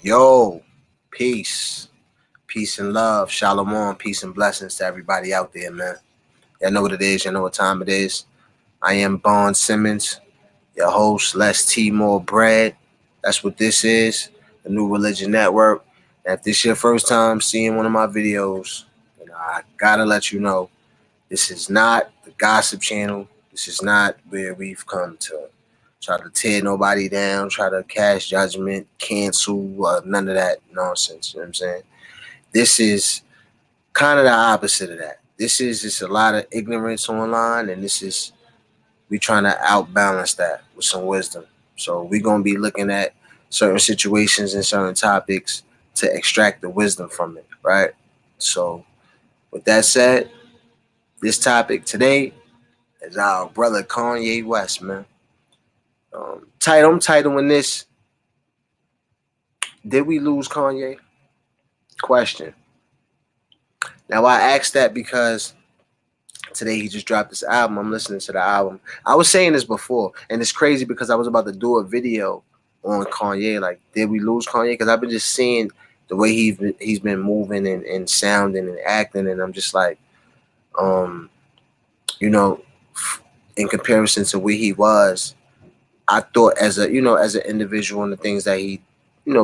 Yo, peace. Peace and love. Shalom. Peace and blessings to everybody out there, man. Y'all know what it is. You know what time it is. I am Bond Simmons, your host. Let's Tea More Bread. That's what this is. The New Religion Network. And if this is your first time seeing one of my videos, I gotta let you know this is not the gossip channel. This is not where we've come to try to tear nobody down, try to cast judgment, cancel, none of that nonsense. You know what I'm saying? This is kind of the opposite of that. This is just a lot of ignorance online, and we trying to outbalance that with some wisdom. So we're gonna be looking at certain situations and certain topics to extract the wisdom from it, right? So with that said, this topic today is our brother Kanye West, man. I'm titling this, Did We Lose Kanye? Question. Now, I asked that because today he just dropped this album. I'm listening to the album. I was saying this before, and it's crazy because I was about to do a video on Kanye, like, did we lose Kanye? Because I've been just seeing the way he's been moving and sounding and acting, and I'm just like, you know, in comparison to where he was, I thought as an individual and the things that he,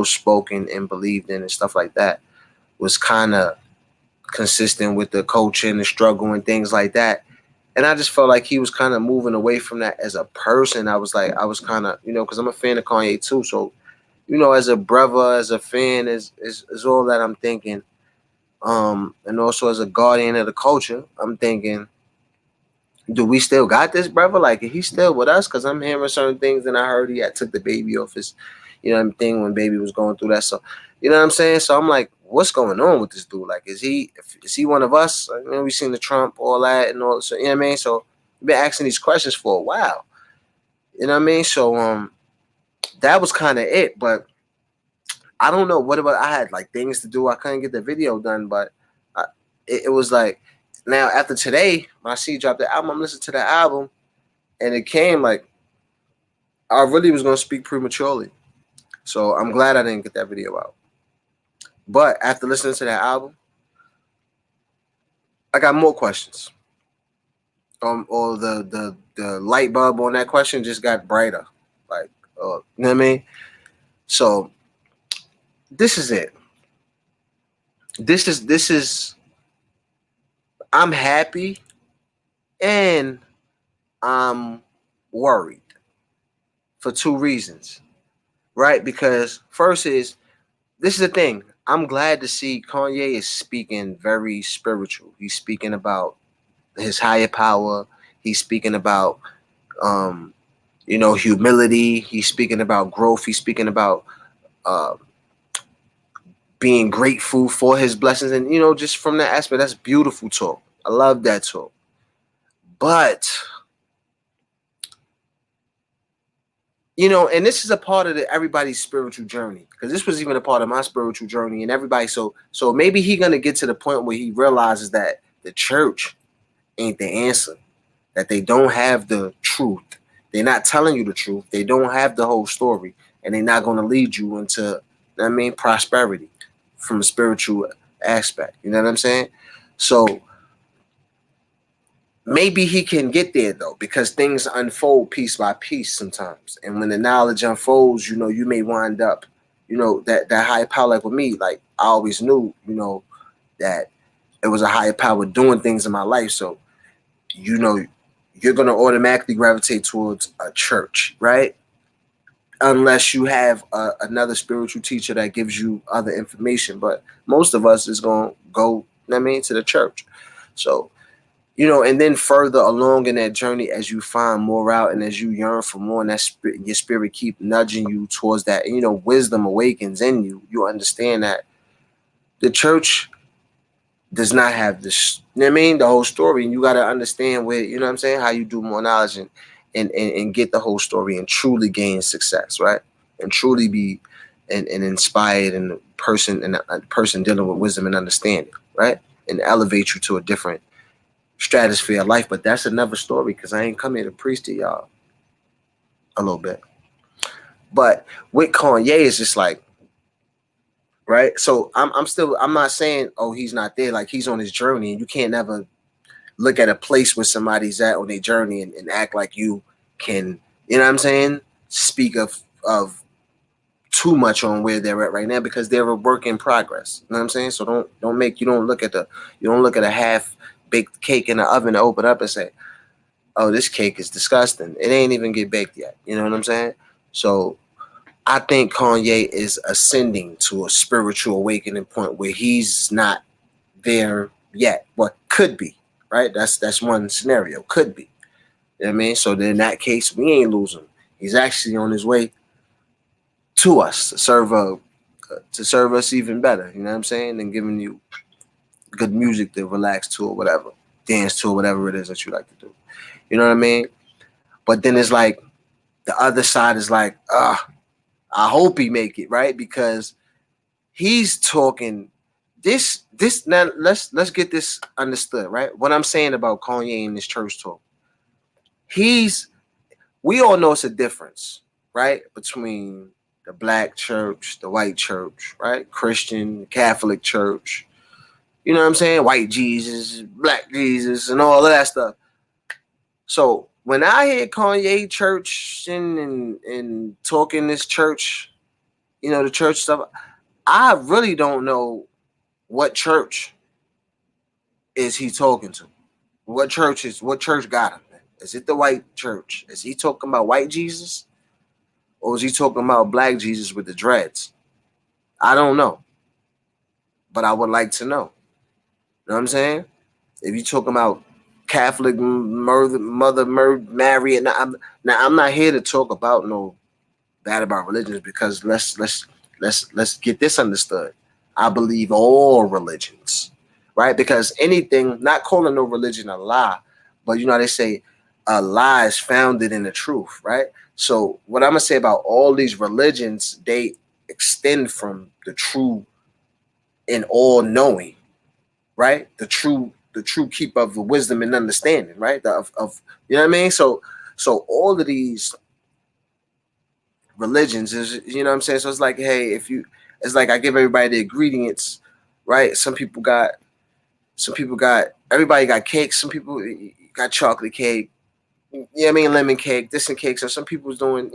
spoken and believed in and stuff like that was kind of consistent with the culture and the struggle and things like that. And I just felt like he was kind of moving away from that as a person. I was kind of, because I'm a fan of Kanye too. So, as a brother, as a fan, is all that I'm thinking. And also as a guardian of the culture, I'm thinking, do we still got this brother? Like, is he still with us? Because I'm hearing certain things, and I heard he had took the baby off his, thing when baby was going through that. So, you know what I'm saying? So I'm like, what's going on with this dude? Like, is he one of us? We've seen the Trump, all that, and all. So, you know what I mean? So we've been asking these questions for a while. You know what I mean? So that was kind of it. But I don't know. What about, I had like things to do. I couldn't get the video done, but it was like, now after today, when I see you drop the album, I'm listening to the album, and it came like I really was gonna speak prematurely. So I'm glad I didn't get that video out. But after listening to that album, I got more questions. Or the light bulb on that question just got brighter. Like, you know what I mean? So this is it. This is I'm happy and I'm worried for two reasons. Right? Because first is, this is the thing. I'm glad to see Kanye is speaking very spiritual. He's speaking about his higher power. He's speaking about, humility. He's speaking about growth. He's speaking about being grateful for his blessings. And, just from that aspect, that's beautiful talk. I love that talk. But, and this is a part of everybody's spiritual journey, because this was even a part of my spiritual journey and everybody. So maybe he's going to get to the point where he realizes that the church ain't the answer, that they don't have the truth. They're not telling you the truth. They don't have the whole story, and they're not going to lead you into, prosperity from a spiritual aspect. You know what I'm saying? So maybe he can get there, though, because things unfold piece by piece sometimes. And when the knowledge unfolds, you may wind up, that higher power. Like with me, like I always knew, that it was a higher power doing things in my life. So, you're going to automatically gravitate towards a church, right? Unless you have another spiritual teacher that gives you other information. But most of us is going to go, to the church. So, and then further along in that journey, as you find more out and as you yearn for more, and your spirit keep nudging you towards that, and wisdom awakens in you, you understand that the church does not have this, the whole story. And you got to understand where, how you do more knowledge and get the whole story and truly gain success, right? And truly be an inspired and a person dealing with wisdom and understanding, right? And elevate you to a different stratosphere of life. But that's another story, because I ain't come here to preach to y'all a little bit. But with Kanye, it's just like, right? So I'm not saying, oh, he's not there. Like, he's on his journey, and you can't never look at a place where somebody's at on their journey and act like you can, you know what I'm saying? Speak of too much on where they're at right now, because they're a work in progress. You know what I'm saying? So you don't look at a half baked cake in the oven and open up and say, oh, this cake is disgusting. It ain't even get baked yet. You know what I'm saying? So I think Kanye is ascending to a spiritual awakening point where he's not there yet. What could be, right? That's one scenario. Could be. You know what I mean? So then in that case, we ain't losing. He's actually on his way to us to serve us even better. You know what I'm saying? And giving you good music to relax to or whatever, dance to or whatever it is that you like to do. You know what I mean? But then it's like the other side is like, I hope he make it, right? Because he's talking this now. Let's get this understood, right? What I'm saying about Kanye and this church talk, he's we all know it's a difference, right, between the black church, the white church, right, Christian, Catholic church. You know what I'm saying? White Jesus, black Jesus, and all of that stuff. So when I hear Kanye church and talking this church, the church stuff, I really don't know what church is he talking to. What church got him? Is it the white church? Is he talking about white Jesus? Or is he talking about black Jesus with the dreads? I don't know. But I would like to know. You know what I'm saying? If you're talking about Catholic mother Mary, and I'm not here to talk about no bad about religions, because let's get this understood. I believe all religions, right? Because anything, not calling no religion a lie, but they say a lie is founded in the truth, right? So what I'm gonna say about all these religions, they extend from the true and all knowing, right? The true keeper of the wisdom and understanding, right? Of you know what I mean? So all of these religions is, what I'm saying? So it's like, hey, it's like I give everybody the ingredients, right? Everybody got cake. Some people got chocolate cake. You know what I mean? Lemon cake, this and cake. So some people's doing,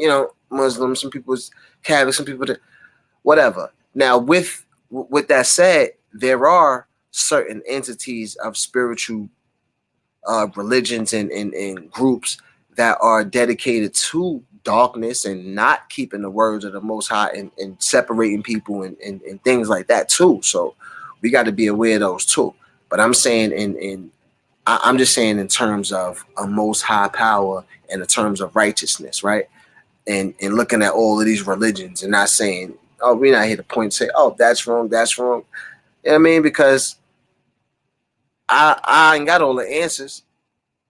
Muslim, some people's Catholic, some people, whatever. Now, with that said, there are certain entities of spiritual religions and groups that are dedicated to darkness and not keeping the words of the Most High and separating people and things like that too. So we got to be aware of those too. But I'm saying I'm just saying in terms of a Most High power and in terms of righteousness, right? And looking at all of these religions and not saying, oh, we're not here to point and say, oh, that's wrong, that's wrong. You know what I mean? Because I ain't got all the answers.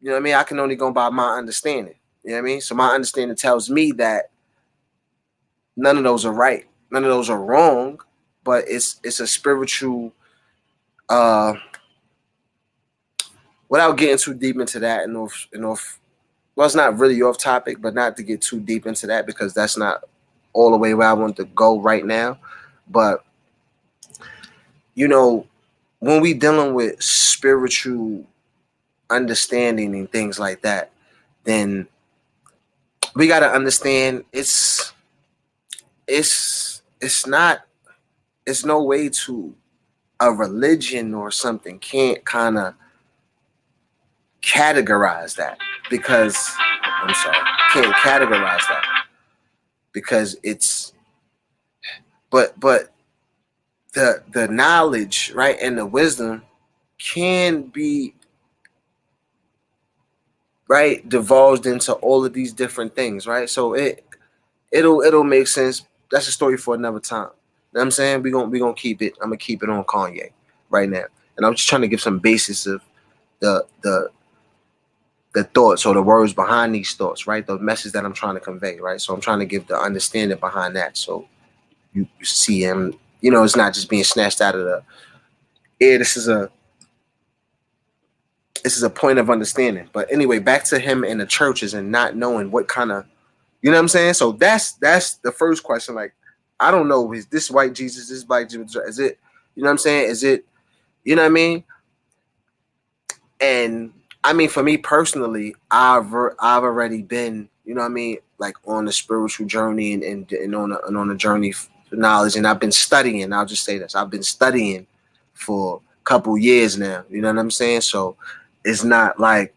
You know what I mean? I can only go by my understanding. You know what I mean? So my understanding tells me that none of those are right. None of those are wrong, but it's a spiritual without getting too deep into that and off well, it's not really off topic, but not to get too deep into that because that's not all the way where I want to go right now. But when we dealing with spiritual understanding and things like that, then we got to understand it's no way to a religion or something can't kind of categorize that because I'm sorry, can't categorize that because it's but the knowledge, right, and the wisdom can be right divulged into all of these different things, right? So it'll make sense. That's a story for another time. You know what I'm saying? We gonna keep it. I'm gonna keep it on Kanye right now. And I'm just trying to give some basis of the the the thoughts or the words behind these thoughts, right? The message that I'm trying to convey, right? So I'm trying to give the understanding behind that. So you see him, it's not just being snatched out of the air. This is a point of understanding. But anyway, back to him in the churches and not knowing what kind of, you know what I'm saying? So that's the first question. Like, I don't know. Is this white Jesus? This white Jesus? Is it? You know what I'm saying? Is it? You know what I mean? And I mean, for me personally, I've already been, you know what I mean, like on a spiritual journey and on a journey for knowledge, and I've been studying. I'll just say this: I've been studying for a couple years now. You know what I'm saying? So it's not like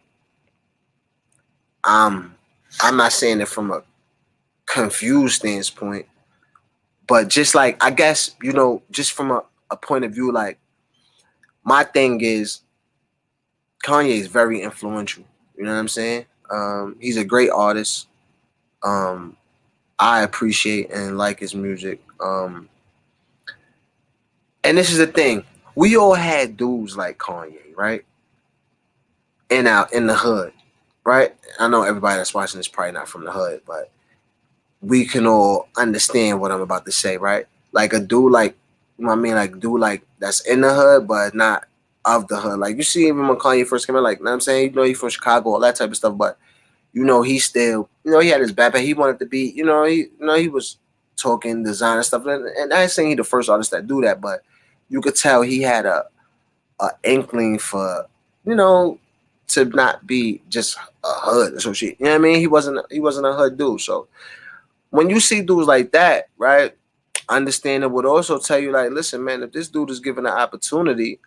I'm I'm not saying it from a confused standpoint, but just like I guess just from a point of view, like my thing is Kanye is very influential. You know what I'm saying? He's a great artist. Um, I appreciate and like his music. And this is the thing: we all had dudes like Kanye, right? In the hood, right? I know everybody that's watching this probably not from the hood, but we can all understand what I'm about to say, right? Like a dude like, you know what I mean? Like a dude like that's in the hood, but not of the hood. Like you see even when Kanye first came out, like, you know what I'm saying? He's from Chicago, all that type of stuff, but he still, he had his backpack. He wanted to be, he was talking design and stuff. And I ain't saying he the first artist that do that, but you could tell he had a inkling for, you know, to not be just a hood or some shit. You know what I mean? He wasn't a hood dude. So when you see dudes like that, right, understand it would also tell you, like, listen, man, if this dude is given an opportunity,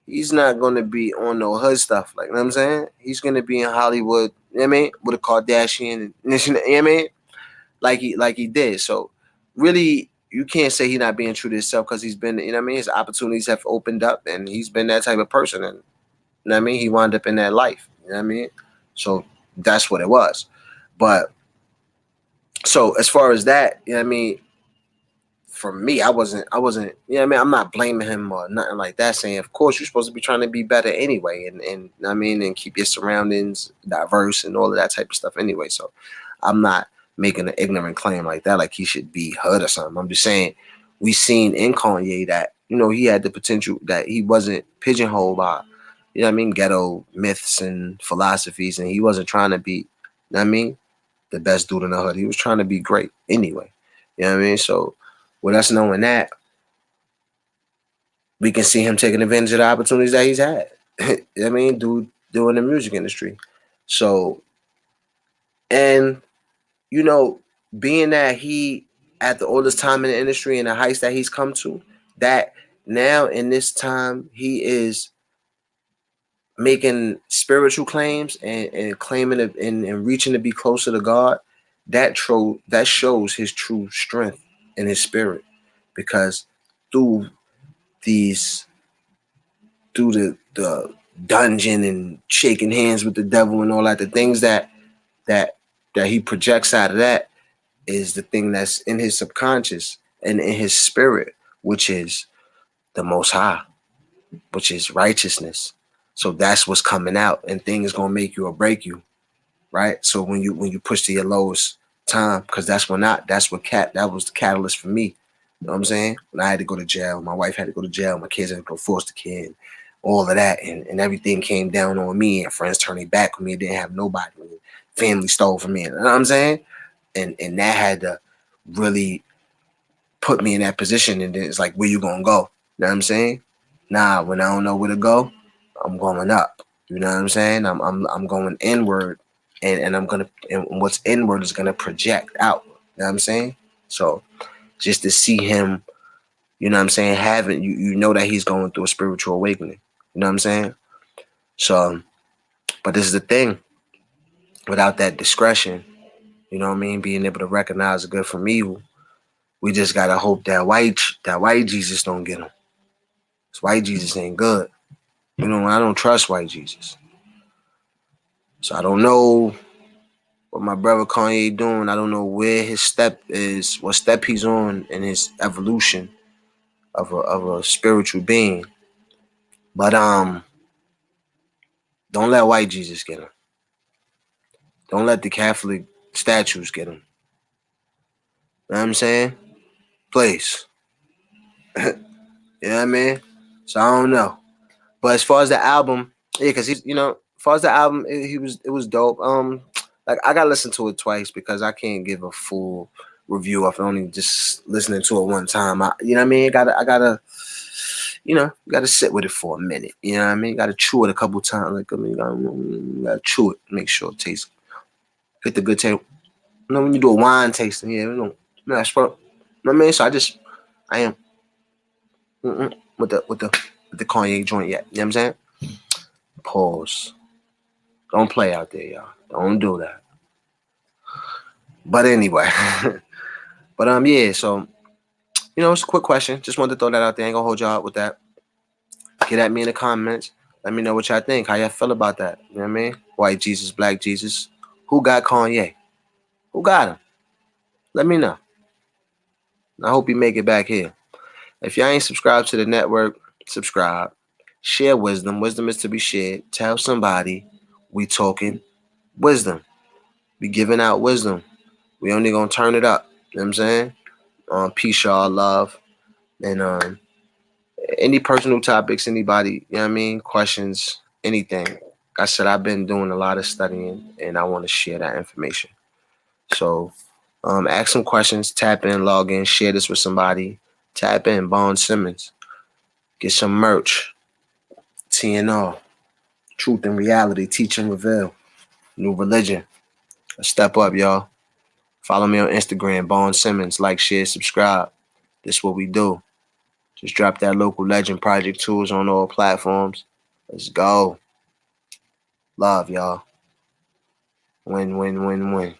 he's not gonna be on no hood stuff. Like, you know what I'm saying? He's gonna be in Hollywood, you know what I mean, with a Kardashian and you know what I mean? Like he did. So really you can't say he's not being true to himself because he's been, you know what I mean, his opportunities have opened up and he's been that type of person, and you know what I mean, he wound up in that life. You know what I mean? So that's what it was. But so as far as that, you know what I mean, for me, I wasn't, you know what I mean, I'm not blaming him or nothing like that, saying, of course, you're supposed to be trying to be better anyway, and you know what I mean, and keep your surroundings diverse and all of that type of stuff anyway. So I'm not making an ignorant claim like that, like he should be hood or something. I'm just saying we seen in Kanye that, he had the potential, that he wasn't pigeonholed by, you know what I mean, ghetto myths and philosophies, and he wasn't trying to be, you know what I mean, the best dude in the hood. He was trying to be great anyway. You know what I mean? So with us knowing that, we can see him taking advantage of the opportunities that he's had. You know what I mean? Doing the music industry. So, and, you know, being that he at the oldest time in the industry and the heights that he's come to, that now in this time he is making spiritual claims and claiming it and reaching to be closer to God, that shows his true strength in his spirit. Because through these through the dungeon and shaking hands with the devil and all that, the things that that he projects out of that is the thing that's in his subconscious and in his spirit, which is the most high, which is righteousness. So that's what's coming out, and things gonna make you or break you, right? So when you push to your lowest time, because that was the catalyst for me. You know what I'm saying? When I had to go to jail, my wife had to go to jail, my kids had to go foster kid, all of that, and everything came down on me, and friends turned their back on me, and didn't have nobody. Family stole from me. You know what I'm saying? And that had to really put me in that position. And then it's like, where you gonna go? You know what I'm saying? Nah, when I don't know where to go, I'm going up. You know what I'm saying? I'm going inward, and I'm gonna, and what's inward is gonna project out. You know what I'm saying? So just to see him, you know what I'm saying, having you know that he's going through a spiritual awakening. You know what I'm saying? So, but this is the thing. Without that discretion, you know what I mean, being able to recognize the good from evil, we just gotta hope that white Jesus don't get him. This white Jesus ain't good. I don't trust white Jesus. So I don't know what my brother Kanye doing. I don't know where his step is, what step he's on in his evolution of a spiritual being. But don't let white Jesus get him. Don't let the Catholic statues get him. You know what I'm saying? Please. You know what I mean? So I don't know. But as far as the album, yeah, because as far as the album, it was dope. Like I gotta listen to it twice because I can't give a full review off only just listening to it one time. You know what I mean? I gotta, gotta sit with it for a minute. You know what I mean? Gotta chew it a couple times. Like, I mean, gotta chew it, make sure it tastes, get the good taste. You know, when you do a wine tasting, yeah, that's what. You know what I mean? So I am with the Kanye joint yet. You know what I'm saying? Pause. Don't play out there, y'all. Don't do that. But anyway, yeah. So it's a quick question. Just wanted to throw that out there. Ain't gonna hold y'all up with that. Get at me in the comments. Let me know what y'all think. How y'all feel about that? You know what I mean? White Jesus, black Jesus. Who got Kanye? Who got him? Let me know. I hope you make it back here. If y'all ain't subscribed to the network, subscribe. Share wisdom. Wisdom is to be shared. Tell somebody we talking wisdom. We giving out wisdom. We only gonna turn it up. You know what I'm saying? Peace, y'all, love. And any personal topics, anybody, you know what I mean? Questions, anything. Like I said, I've been doing a lot of studying and I want to share that information. So ask some questions, tap in, log in, share this with somebody. Tap in, Bond Simmons. Get some merch. TNR. Truth and reality, teach and reveal. New religion. Step up, y'all. Follow me on Instagram, Bond Simmons. Like, share, subscribe. This is what we do. Just drop that local legend project tools on all platforms. Let's go. Love, y'all. Win, win, win, win.